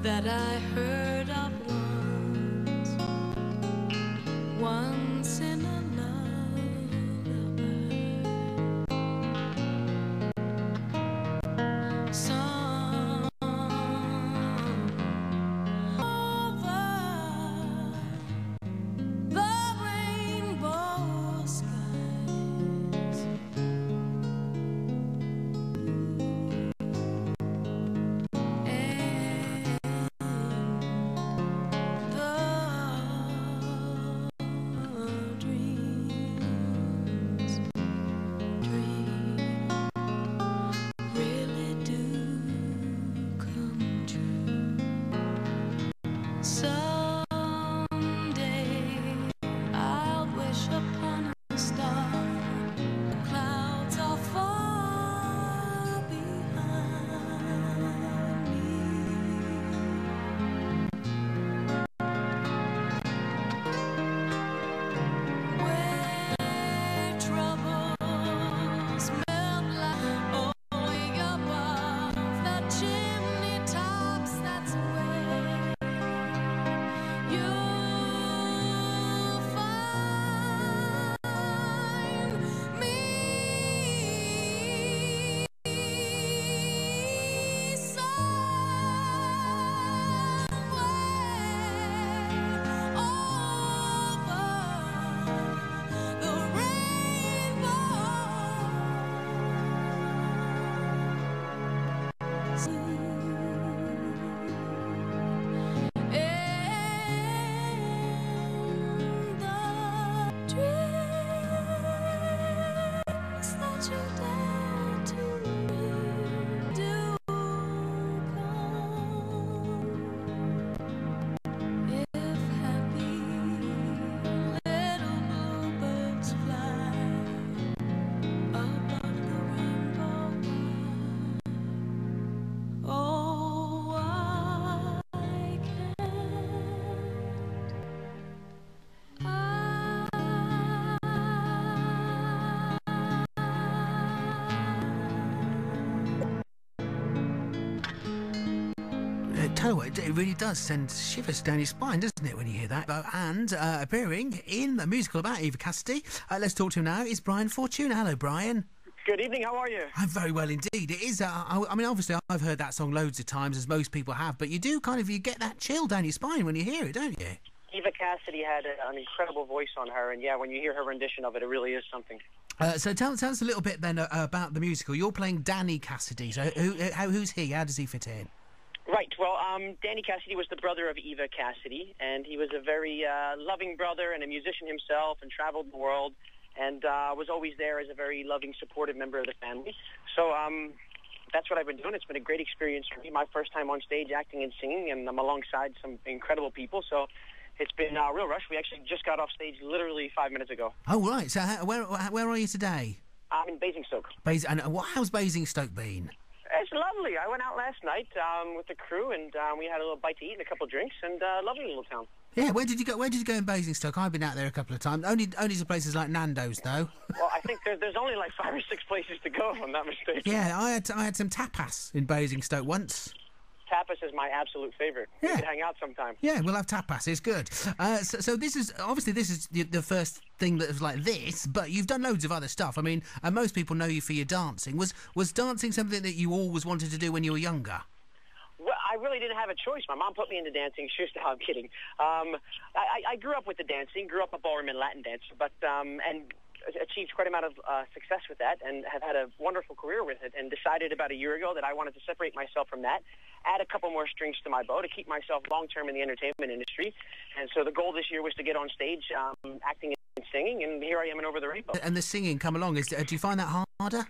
that I heard of once in a lullaby. Song over the rainbow skies. It really does send shivers down your spine, doesn't it, when you hear that? And appearing in a musical about Eva Cassidy, let's talk to him now, is Brian Fortuna. Hello, Brian. Good evening, how are you? I'm very well indeed. It is, I mean, obviously I've heard that song loads of times, as most people have, but you do you get that chill down your spine when you hear it, don't you? Eva Cassidy had an incredible voice on her, and yeah, when you hear her rendition of it, it really is something. So tell us a little bit then about the musical. You're playing Danny Cassidy, so who's he? How does he fit in? Right, well, Danny Cassidy was the brother of Eva Cassidy, and he was a very loving brother and a musician himself and traveled the world and was always there as a very loving, supportive member of the family. So that's what I've been doing. It's been a great experience for me, my first time on stage acting and singing, and I'm alongside some incredible people, so it's been a real rush. We actually just got off stage literally 5 minutes ago. Oh, right. So where are you today? I'm in Basingstoke. And how's Basingstoke been? It's lovely. I went out last night with the crew, and we had a little bite to eat and a couple of drinks, and lovely little town. Yeah, where did you go? Where did you go in Basingstoke? I've been out there a couple of times. Only to places like Nando's, though. Well, I think there's only like 5 or 6 places to go, if I'm not mistaken. Yeah, I had some tapas in Basingstoke once. Tapas is my absolute favourite. Yeah. We could hang out sometime. Yeah, we'll have tapas. It's good. So this is the first thing that was like this, but you've done loads of other stuff. I mean, most people know you for your dancing. Was dancing something that you always wanted to do when you were younger? Well, I really didn't have a choice. My mom put me into dancing. No, I'm kidding. I grew up with the dancing. Grew up a ballroom and Latin dancer, but and achieved quite a amount of success with that, and have had a wonderful career with it. And decided about a year ago that I wanted to separate myself from that, add a couple more strings to my bow to keep myself long-term in the entertainment industry. And so the goal this year was to get on stage acting and singing, and here I am in Over the Rainbow. And the singing come along. Do you find that harder?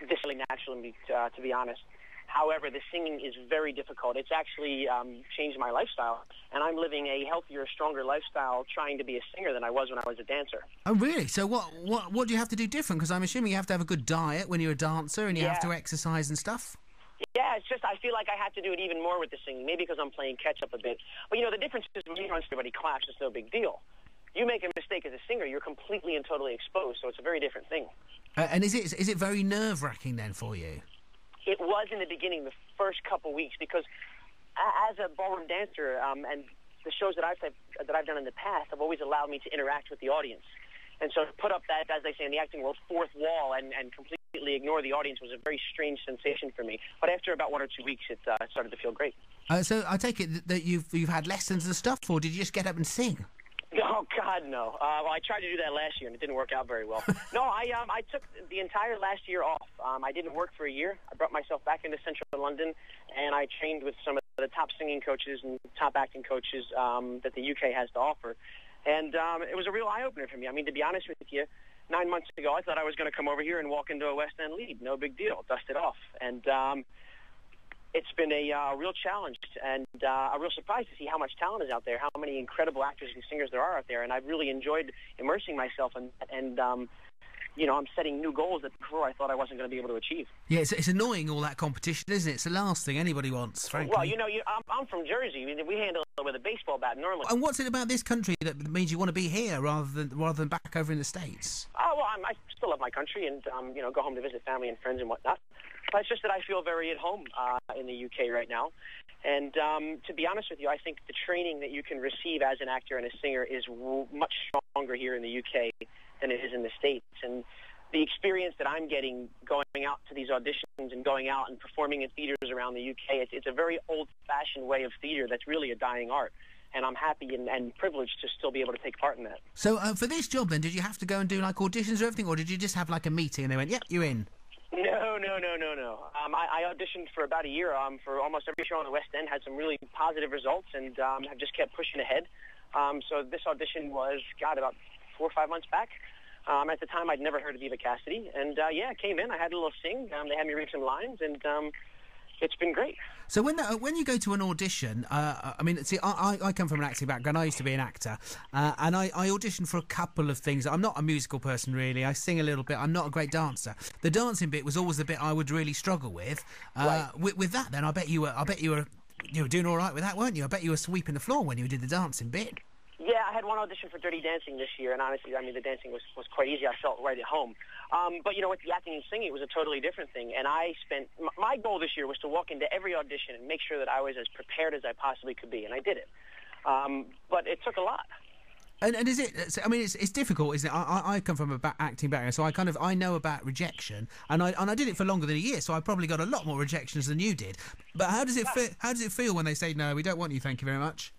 This is really natural, to be honest. However, the singing is very difficult. It's actually changed my lifestyle, and I'm living a healthier, stronger lifestyle trying to be a singer than I was when I was a dancer. Oh, really? So what do you have to do different? Because I'm assuming you have to have a good diet when you're a dancer, and you have to exercise and stuff. Yeah, it's just I feel like I have to do it even more with the singing, maybe because I'm playing catch-up a bit. But, the difference is when you're on everybody claps, it's no big deal. You make a mistake as a singer, you're completely and totally exposed, so it's a very different thing. And is it very nerve-wracking then for you? It was in the beginning, the first couple weeks, because as a ballroom dancer, and the shows that I've done in the past have always allowed me to interact with the audience. And so to put up that, as they say in the acting world, fourth wall and completely ignore the audience was a very strange sensation for me. But after about 1 or 2 weeks, it started to feel great. So I take it that you've had lessons and stuff, or did you just get up and sing? Oh God, no. Well, I tried to do that last year, and it didn't work out very well. No, I took the entire last year off. I didn't work for a year. I brought myself back into central London, and I trained with some of the top singing coaches and top acting coaches that the UK has to offer. And it was a real eye-opener for me. I mean, to be honest with you, 9 months ago, I thought I was going to come over here and walk into a West End lead. No big deal. Dust it off. And it's been a real challenge and a real surprise to see how much talent is out there, how many incredible actors and singers there are out there. And I've really enjoyed immersing myself in that. And you know, I'm setting new goals that before I thought I wasn't going to be able to achieve. Yeah, it's annoying, all that competition, isn't it? It's the last thing anybody wants, frankly. Well, you know, I'm from Jersey. We handle it with a baseball bat normally. And what's it about this country that means you want to be here rather than back over in the States? Oh, well, I still love my country and, you know, go home to visit family and friends and whatnot. But it's just that I feel very at home in the UK right now. And to be honest with you, I think the training that you can receive as an actor and a singer is much stronger here in the UK than it is in the States. And the experience that I'm getting going out to these auditions and going out and performing in theaters around the UK, it's a very old-fashioned way of theater that's really a dying art. And I'm happy and privileged to still be able to take part in that. So for this job, then, did you have to go and do, like, auditions or everything, or did you just have, like, a meeting and they went, yep, you're in? No. I auditioned for about a year for almost every show on the West End, had some really positive results, and have just kept pushing ahead. So this audition was, about 4 or 5 months back. At the time, I'd never heard of Eva Cassidy, and I came in, I had a little sing, they had me read some lines, and it's been great. So when you go to an audition, I mean, see, I come from an acting background. I used to be an actor, and I auditioned for a couple of things. I'm not a musical person, really. I sing a little bit. I'm not a great dancer. The dancing bit was always the bit I would really struggle with. Right. With that, then, I bet you were doing all right with that, weren't you? I bet you were sweeping the floor when you did the dancing bit. Yeah, I had one audition for Dirty Dancing this year, and honestly, I mean, the dancing was quite easy. I felt right at home. But, you know, with the acting and singing, it was a totally different thing. And my goal this year was to walk into every audition and make sure that I was as prepared as I possibly could be, and I did it. But it took a lot. And is it? I mean, it's difficult, isn't it? I come from a acting background, so I know about rejection, and I did it for longer than a year, so I probably got a lot more rejections than you did. But how does it feel when they say, no, we don't want you, thank you very much?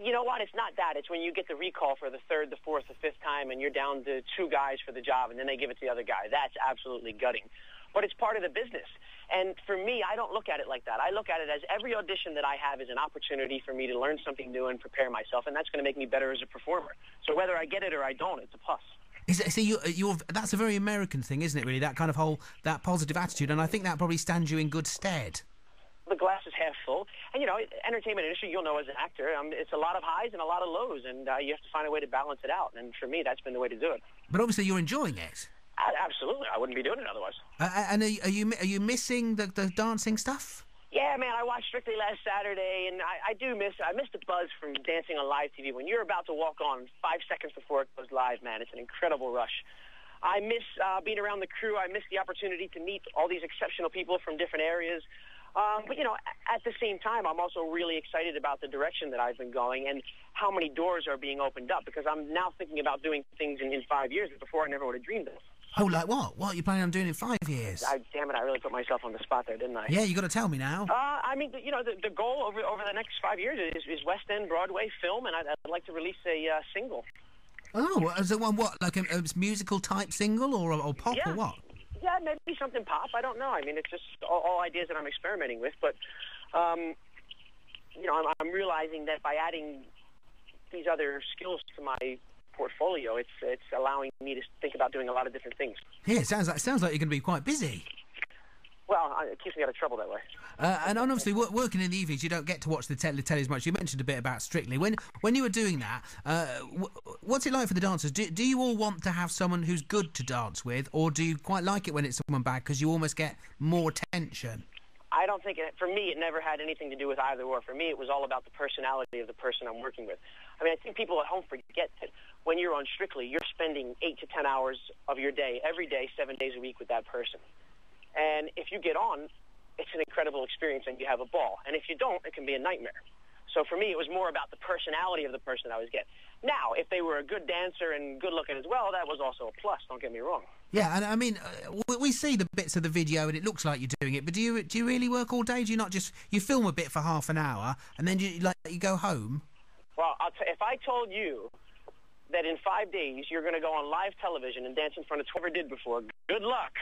You know what? It's not that. It's when you get the recall for the third, the fourth, the fifth time, and you're down to 2 guys for the job, and then they give it to the other guy. That's absolutely gutting. But it's part of the business. And for me, I don't look at it like that. I look at it as every audition that I have is an opportunity for me to learn something new and prepare myself, and that's going to make me better as a performer. So whether I get it or I don't, it's a plus. That's a very American thing, isn't it, really? That kind of that positive attitude, and I think that probably stands you in good stead. The glass is half full. And, you know, entertainment industry, you'll know as an actor, it's a lot of highs and a lot of lows, and you have to find a way to balance it out. And for me, that's been the way to do it. But obviously you're enjoying it. Absolutely. I wouldn't be doing it otherwise. And are you missing the dancing stuff? Yeah, man, I watched Strictly last Saturday, and I missed the buzz from dancing on live TV. When you're about to walk on 5 seconds before it goes live, man, it's an incredible rush. I miss being around the crew. I miss the opportunity to meet all these exceptional people from different areas. But, you know, at the same time, I'm also really excited about the direction that I've been going and how many doors are being opened up, because I'm now thinking about doing things in 5 years that before I never would have dreamed of. Oh, like what? What are you planning on doing in 5 years? Damn it, I really put myself on the spot there, didn't I? Yeah, you got to tell me now. I mean, you know, the goal over the next 5 years is West End, Broadway, film, and I'd like to release a single. Oh, is it one, what, like a musical-type single or pop or what? Yeah, maybe something pop. I don't know. I mean, it's just all ideas that I'm experimenting with. But, you know, I'm realizing that by adding these other skills to my portfolio, it's allowing me to think about doing a lot of different things. Yeah, it sounds like you're going to be quite busy. Well, it keeps me out of trouble that way. And obviously, working in the evenings, you don't get to watch the telly as much. You mentioned a bit about Strictly. When you were doing that, what's it like for the dancers? Do you all want to have someone who's good to dance with, or do you quite like it when it's someone bad because you almost get more attention? I don't think for me, it never had anything to do with either or. For me, it was all about the personality of the person I'm working with. I mean, I think people at home forget that when you're on Strictly, you're spending 8 to 10 hours of your day, every day, 7 days a week with that person. And if you get on, it's an incredible experience and you have a ball. And if you don't, it can be a nightmare. So for me, it was more about the personality of the person I was getting. Now, if they were a good dancer and good looking as well, that was also a plus, don't get me wrong. Yeah, and I mean, we see the bits of the video and it looks like you're doing it, but do you really work all day? Do you not just, you film a bit for half an hour and then you go home? Well, if I told you that in 5 days you're going to go on live television and dance in front of whoever did before, good luck.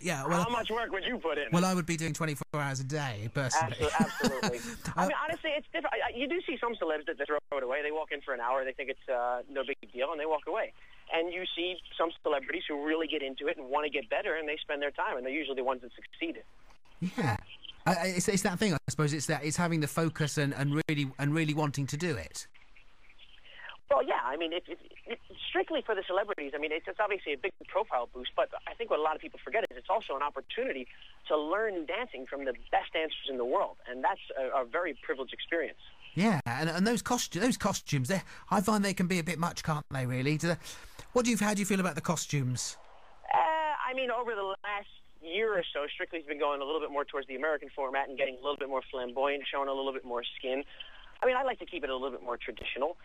Yeah, well, how much work would you put in? Well, I would be doing 24 hours a day, personally. Absolutely. I mean, honestly, it's different. You do see some celebs that throw it away. They walk in for an hour, they think it's no big deal, and they walk away. And you see some celebrities who really get into it and want to get better, and they spend their time, and they're usually the ones that succeed. Yeah. It's that thing, I suppose. It's having the focus and really wanting to do it. Well, yeah, I mean, it's strictly for the celebrities. I mean, it's obviously a big profile boost, but I think what a lot of people forget is it's also an opportunity to learn dancing from the best dancers in the world, and that's a very privileged experience. Yeah, and those costumes, I find they can be a bit much, can't they, really? How do you feel about the costumes? I mean, over the last year or so, Strictly's been going a little bit more towards the American format and getting a little bit more flamboyant, showing a little bit more skin. I mean, I like to keep it a little bit more traditional.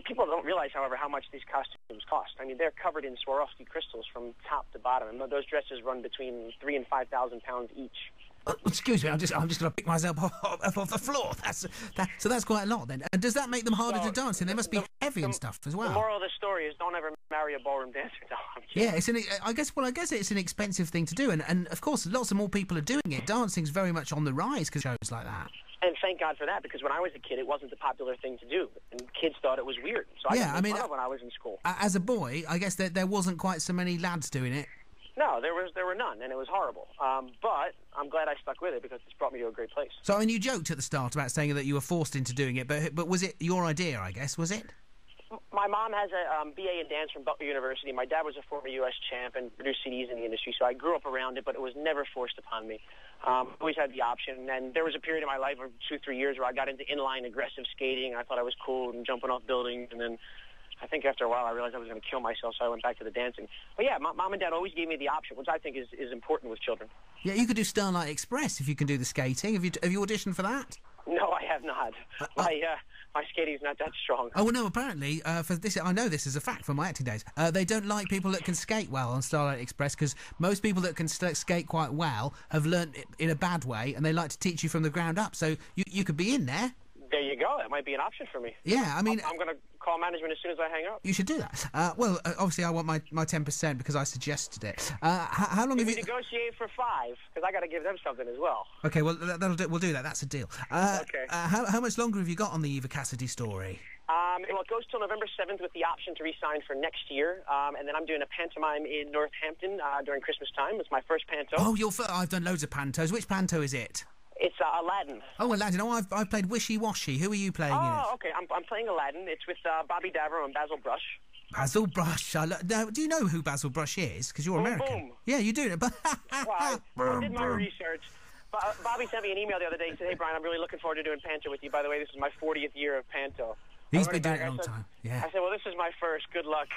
People don't realize, however, how much these costumes cost. I mean, they're covered in Swarovski crystals from top to bottom, and those dresses run between £3,000 and £5,000 each. Excuse me, I'm just going to pick myself off the floor. So that's quite a lot then. And does that make them harder to dance in? They must be heavy and stuff as well. The moral of the story is don't ever marry a ballroom dancer. No, I'm kidding. Yeah, I guess it's an expensive thing to do, and of course lots of more people are doing it. Dancing's very much on the rise because shows like that. And thank God for that, because when I was a kid, it wasn't the popular thing to do, and kids thought it was weird. So I got made fun of when I was in school. As a boy, I guess there wasn't quite so many lads doing it. No, there were none, and it was horrible. But I'm glad I stuck with it because it's brought me to a great place. So, I mean, you joked at the start about saying that you were forced into doing it, but was it your idea, I guess, was it? My mom has a BA in dance from Butler University. My dad was a former U.S. champ and produced CDs in the industry, so I grew up around it, but it was never forced upon me. Always had the option, and there was a period in my life of 2-3 years where I got into inline aggressive skating. I thought I was cool and jumping off buildings, and then I think after a while I realized I was going to kill myself, so I went back to the dancing. But yeah, Mom and Dad always gave me the option, which I think is important with children. Yeah, you could do Starlight Express if you can do the skating. Have you auditioned for that? No, I have not. My skating's not that strong. Oh, well, no, apparently, for this, I know this is a fact from my acting days, they don't like people that can skate well on Starlight Express because most people that can skate quite well have learnt it in a bad way and they like to teach you from the ground up. So you could be in there. There you go. That might be an option for me. Yeah, I mean... I'm going to call management as soon as I hang up. You should do that. Well, obviously I want my 10% because I suggested it. How long have you... negotiate for 5, because I got to give them something as well. Okay, well, we'll do that. That's a deal. Okay. How much longer have you got on the Eva Cassidy story? Well, it goes till November 7th with the option to re-sign for next year. And then I'm doing a pantomime in Northampton during Christmas time. It's my first panto. Oh, I've done loads of pantos. Which panto is it? It's Aladdin. Oh, Aladdin. Oh, I've played Wishy Washy. Who are you playing in it? Oh, okay. I'm playing Aladdin. It's with Bobby Davro and Basil Brush. Basil Brush. Now, do you know who Basil Brush is? Because you're American. Boom. Yeah, you do. Well, I did my research. Bobby sent me an email the other day and said, "Hey, Brian, I'm really looking forward to doing Panto with you. By the way, this is my 40th year of Panto." He's been doing it a long time. Yeah. I said, well, this is my first. Good luck.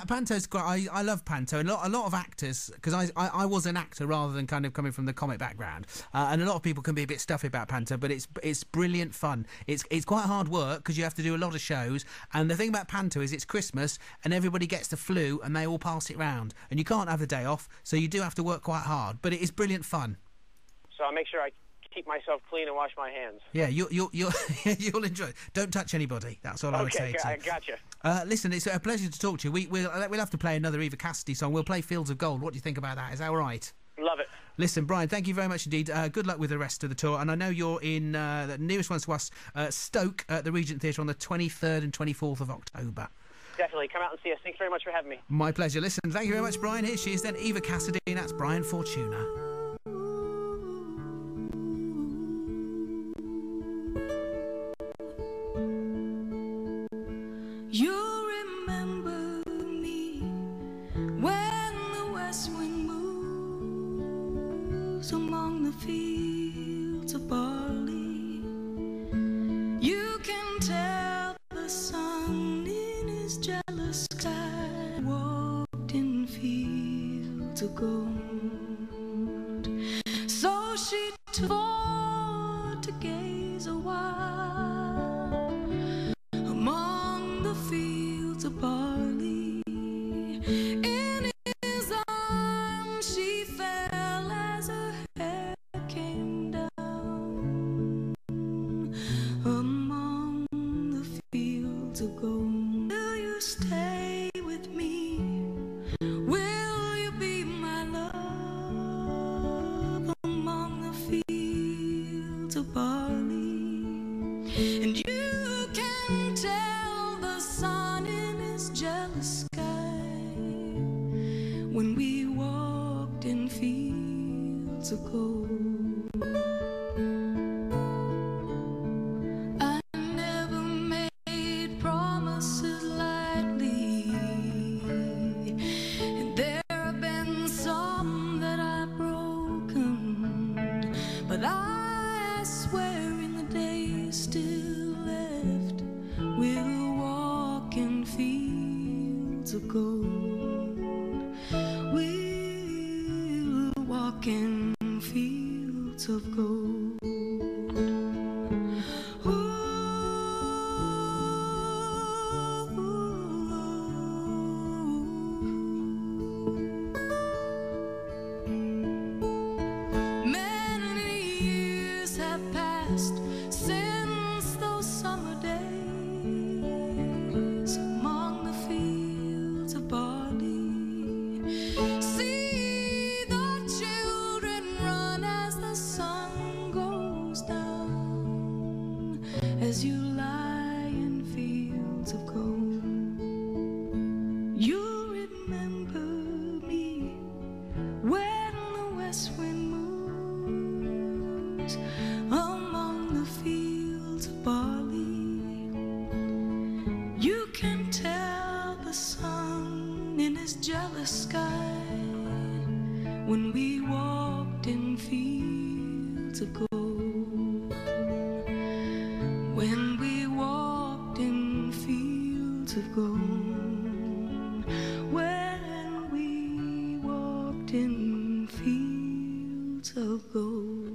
Panto's great. I love Panto. A lot of actors, because I was an actor rather than kind of coming from the comic background, and a lot of people can be a bit stuffy about Panto, but it's brilliant fun. It's quite hard work because you have to do a lot of shows, and the thing about Panto is it's Christmas and everybody gets the flu and they all pass it round, and you can't have the day off, so you do have to work quite hard, but it is brilliant fun. So I'll make sure I keep myself clean and wash my hands. Yeah, you'll enjoy it. Don't touch anybody. That's all I would say to you. I gotcha. Listen, it's a pleasure to talk to you. We'll have to play another Eva Cassidy song. We'll play Fields of Gold. What do you think about that? Is that all right? Love it. Listen, Brian, thank you very much indeed. Good luck with the rest of the tour. And I know you're in the nearest one to us, Stoke, at the Regent Theatre on the 23rd and 24th of October. Definitely. Come out and see us. Thanks very much for having me. My pleasure. Listen, thank you very much, Brian. Here she is then, Eva Cassidy, and that's Brian Fortuna. You remember me when the west wind moves among the fields of barley. You can tell the sun in his jealous sky walked in fields of gold. So she tore to gaze a while among the fields of barley. In his arms she fell as her hair came down among the fields of gold. Will you stay with me? Will you be my love among the fields of barley? And you can tell the sun in his jealous sky when we walked in fields of gold. I never made promises lightly, and there have been some that I've broken, but I swear in the days still left, we'll walk in fields of gold. We'll walk in fields of gold. Many years have passed since those summer days among the fields of barley. See the children run as the sun goes down, as you lie in fields of gold. You remember me when the west wind moves among the fields of barley. You can tell the sun in his jealous sky when we walked in fields of gold. When we walked in fields of gold. When we walked in fields of gold.